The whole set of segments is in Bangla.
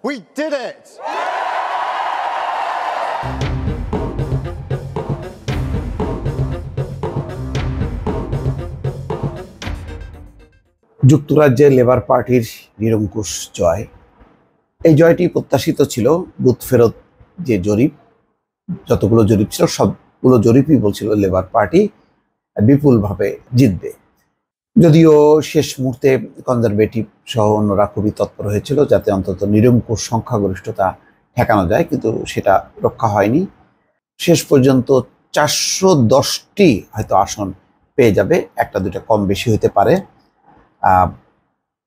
We did it! যুক্তরাজ্যে লেবার পার্টির নিরঙ্কুশ জয়। এই জয়টি প্রত্যাশিত ছিল। বুথ ফেরত যে জরিপ, যতগুলো জরিপ ছিল সবগুলো জরিপই বলছিল লেবার পার্টি বিপুলভাবে জিতবে। যদিও শেষ মুহূর্তে কনজারভেটিভ সহ অন্যরা খুবই তৎপর হয়েছিল যাতে অন্তত নিরঙ্কুশ সংখ্যাগরিষ্ঠতা ঠেকানো যায়, কিন্তু সেটা রক্ষা হয়নি। শেষ পর্যন্ত 410টি হয়তো আসন পেয়ে যাবে, একটা দুটা কম বেশি হতে পারে।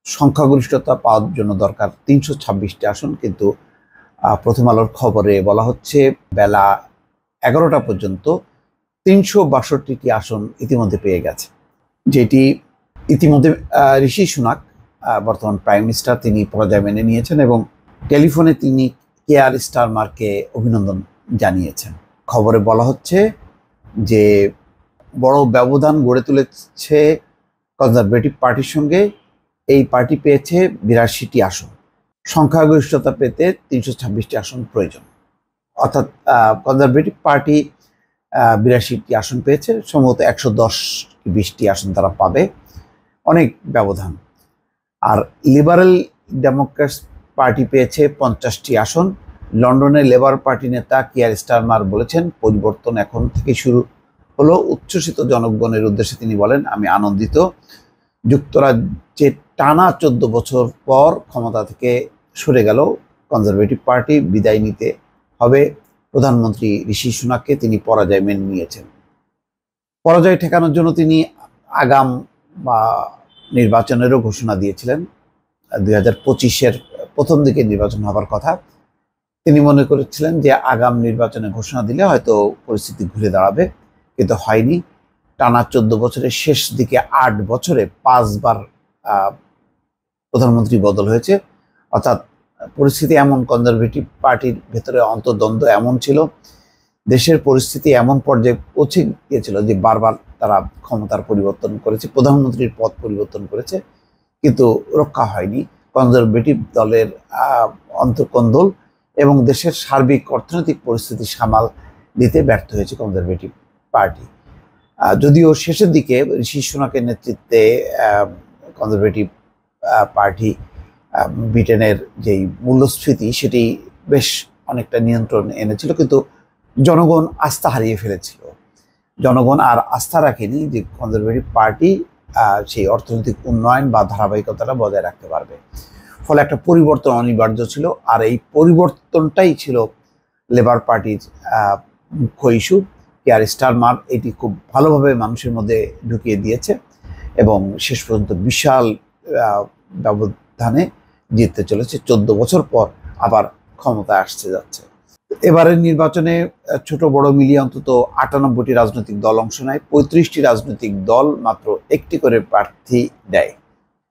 সংখ্যাগরিষ্ঠতা পাওয়ার জন্য দরকার 326টি আসন, কিন্তু প্রথম আলোর খবরে বলা হচ্ছে বেলা 11টা পর্যন্ত 362টি আসন ইতিমধ্যে পেয়ে গেছে, যেটি ইতিমধ্যে ঋষি সুনাক বর্তমান প্রাইম মিনিস্টার তিনি পরাজয় মেনে নিয়েছেন এবং টেলিফোনে তিনি কেয়ার স্টারমারকে অভিনন্দন জানিয়েছেন। খবরে বলা হচ্ছে যে বড় ব্যবধান গড়ে তুলেছে কনজারভেটিভ পার্টির সঙ্গে। এই পার্টি পেয়েছে 82টি আসন, সংখ্যাগরিষ্ঠতা পেতে 326টি আসন প্রয়োজন। অর্থাৎ কনজারভেটিভ পার্টি 82টি আসন পেয়েছে, সম্ভবত 110-20টি আসন তারা পাবে, অনেক ব্যবধান। আর লিবারেল ডেমোক্র্যাটস পার্টি পেয়েছে 50টি আসন। লন্ডনে লেবার পার্টি নেতা কিয়ার স্টারমার বলেছেন পরিবর্তন এখন থেকে শুরু হলো। উচ্ছ্বসিত জনগণের উদ্দেশ্যে তিনি বলেন, আমি আনন্দিত। যুক্তরাজ্যে টানা 14 বছর পর ক্ষমতা থেকে সরে গেল কনজারভেটিভ পার্টি, বিদায় নিতে হবে প্রধানমন্ত্রী ঋষি সুনাককে। তিনি পরাজয় মেনে নিয়েছেন। পরাজয় ঠেকানোর জন্য তিনি আগাম নির্বাচনেরও ঘোষণা দিয়েছিলেন। 2025-এর প্রথম দিকে নির্বাচন হবার কথা। তিনি মনে করেছিলেন যে আগাম নির্বাচনে ঘোষণা দিলে হয়তো পরিস্থিতি ঘুরে দাঁড়াবে, কিন্তু হয়নি। টানা 14 বছরের শেষ দিকে 8 বছরে 5 বার প্রধানমন্ত্রী বদল হয়েছে। অর্থাৎ পরিস্থিতি এমন, কনজারভেটিভ পার্টির ভেতরে অন্তর্দ্বন্দ্ব এমন ছিল, দেশের পরিস্থিতি এমন পর্যায়ে পৌঁছে গিয়েছিল যে বারবার তারা ক্ষমতার পরিবর্তন করেছে, প্রধানমন্ত্রীর পদ পরিবর্তন করেছে, কিন্তু রক্ষা হয়নি। কনজারভেটিভ দলের অন্তর্কন্দল এবং দেশের সার্বিক অর্থনৈতিক পরিস্থিতি সামাল দিতে ব্যর্থ হয়েছে কনজারভেটিভ পার্টি। যদিও শেষের দিকে ঋষি সুনাকের নেতৃত্বে কনজারভেটিভ পার্টি ব্রিটেনের যেই মূল্যস্ফীতি সেটি বেশ অনেকটা নিয়ন্ত্রণ এনেছিল, কিন্তু জনগণ আস্থা হারিয়ে ফেলেছিল। জনগণ আর আস্থা রাখেনি যে কনজারভেটিভ পার্টি সেই অর্থনৈতিক উন্নয়ন বা ধারাবাহিকতাটা বজায় রাখতে পারবে। ফলে একটা পরিবর্তন অনিবার্য ছিল, আর এই পরিবর্তনটাই ছিল লেবার পার্টির মুখ্য ইস্যু। কেয়ার স্টারমার এটি খুব ভালোভাবে মানুষের মধ্যে ঢুকিয়ে দিয়েছে এবং শেষ পর্যন্ত বিশাল ব্যবধানে জিততে চলেছে। 14 বছর পর আবার ক্ষমতায় আসতে যাচ্ছে। এবারের নির্বাচনে ছোট বড় মিলিয়ে অন্তত 98টি রাজনৈতিক দল অংশ নেয়। 35টি রাজনৈতিক দল মাত্র একটি করে প্রার্থী দেয়।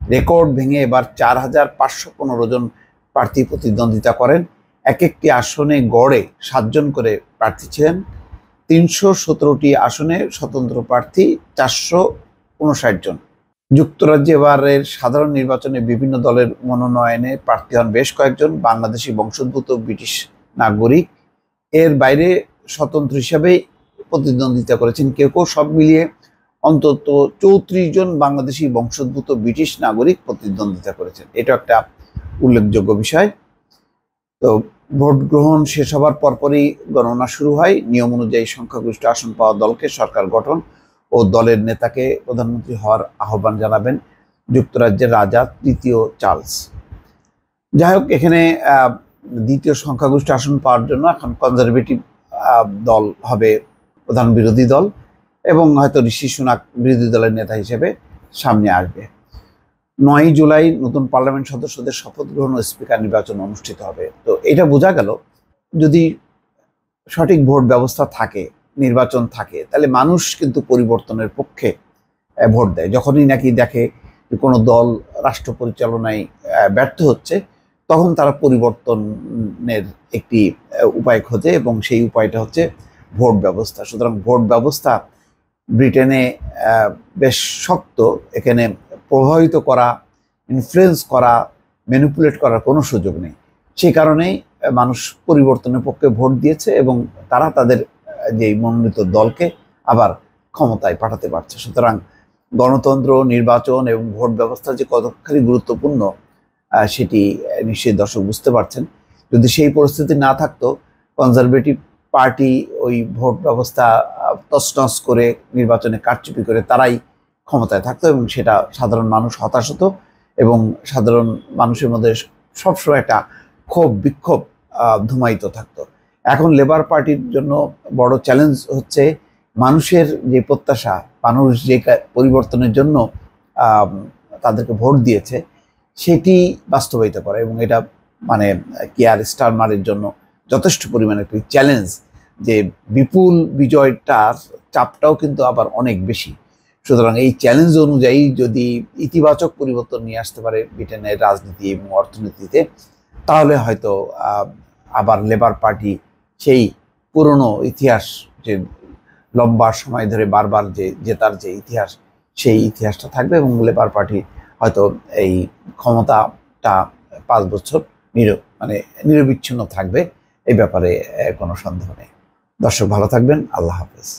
রেকর্ড ভেঙে এবার 4515 জন প্রার্থী প্রতিদ্বন্দ্বিতা করেন। এক একটি আসনে গড়ে 7 জন করে প্রার্থী ছিলেন। 317টি আসনে স্বতন্ত্র প্রার্থী 459 জন। যুক্তরাজ্যে এবারের সাধারণ নির্বাচনে বিভিন্ন দলের মনোনয়নে প্রার্থী হন বেশ কয়েকজন বাংলাদেশি বংশোদ্ভূত ব্রিটিশ নাগরিক। এর বাইরে স্বতন্ত্র হিসাবে প্রতিদ্বন্দ্বিতা করেছেন কেউ কেউ। সব মিলিয়ে অন্তত 34 জন বাংলাদেশি বংশোদ্ভূত ব্রিটিশ নাগরিক প্রতিদ্বন্দ্বিতা করেছেন। এটা একটা উল্লেখযোগ্য বিষয়। তো ভোট গ্রহণ শেষ হবার পরপরই গণনা শুরু হয়। নিয়ম অনুযায়ী সংখ্যাগরিষ্ঠ আসন পাওয়া দলকে সরকার গঠন ও দলের নেতাকে প্রধানমন্ত্রী হওয়ার আহ্বান জানাবেন যুক্তরাজ্যের রাজা তৃতীয় চার্লস। যাই হোক, এখানে দ্বিতীয় সংখ্যাগরিষ্ঠ আসন পাওয়ার জন্য এখন কনজারভেটিভ দল হবে প্রধান বিরোধী দল এবং হয়তো ঋষি সুনাক বিরোধী দলের নেতা হিসেবে সামনে আসবে। 9 জুলাই নতুন পার্লামেন্ট সদস্যদের শপথ গ্রহণ ও স্পিকার নির্বাচন অনুষ্ঠিত হবে। তো এটা বোঝা গেল, যদি সঠিক ভোট ব্যবস্থা থাকে, নির্বাচন থাকে, তাহলে মানুষ কিন্তু পরিবর্তনের পক্ষে ভোট দেয়। যখনই নাকি দেখে যে কোনো দল রাষ্ট্র পরিচালনায় ব্যর্থ হচ্ছে, তখন তারা পরিবর্তনের একটি উপায় খোঁজে এবং সেই উপায়টা হচ্ছে ভোট ব্যবস্থা। সুতরাং ভোট ব্যবস্থা ব্রিটেনে বেশ শক্ত। এখানে প্রভাবিত করা, ইনফ্লুয়েন্স করা, ম্যানিপুলেট করার কোনো সুযোগ নেই। সেই কারণেই মানুষ পরিবর্তনের পক্ষে ভোট দিয়েছে এবং তারা তাদের যে মনোনীত দলকে আবার ক্ষমতায় পাঠাতে পারছে। সুতরাং গণতন্ত্র, নির্বাচন এবং ভোট ব্যবস্থা যে কতখানি গুরুত্বপূর্ণ সেটি নিশ্চয়ই দর্শক বুঝতে পারছেন। যদি সেই পরিস্থিতি না থাকতো, কনজারভেটিভ পার্টি ওই ভোট ব্যবস্থা তছনছ করে নির্বাচনে কারচুপি করে তারাই ক্ষমতায় থাকতো এবং সেটা সাধারণ মানুষ হতাশ হতো এবং সাধারণ মানুষের মধ্যে সবসময় একটা ক্ষোভ বিক্ষোভ ধুমায়িত থাকতো। এখন লেবার পার্টির জন্য বড় চ্যালেঞ্জ হচ্ছে মানুষের যে প্রত্যাশা, মানুষ যে পরিবর্তনের জন্য তাদেরকে ভোট দিয়েছে সেটি বাস্তবায়িত করা, এবং এটা মানে কিয়ার স্টারমারের জন্য যথেষ্ট পরিমাণে একটি চ্যালেঞ্জ, যে বিপুল বিজয়টার চাপটাও কিন্তু আবার অনেক বেশি। সুতরাং এই চ্যালেঞ্জ অনুযায়ী যদি ইতিবাচক পরিবর্তন নিয়ে আসতে পারে ব্রিটেনের রাজনীতি এবং অর্থনীতিতে, তাহলে হয়তো আবার লেবার পার্টি সেই পুরনো ইতিহাস, যে লম্বা সময় ধরে বারবার যে জেতার যে ইতিহাস, সেই ইতিহাসটা থাকবে এবং লেবার পার্টি হয়তো এই ক্ষমতাটা 5 বছর নিরবিচ্ছিন্ন থাকবে। এই ব্যাপারে কোনো সন্দেহ নেই। দর্শক ভালো থাকবেন। আল্লাহ হাফেজ।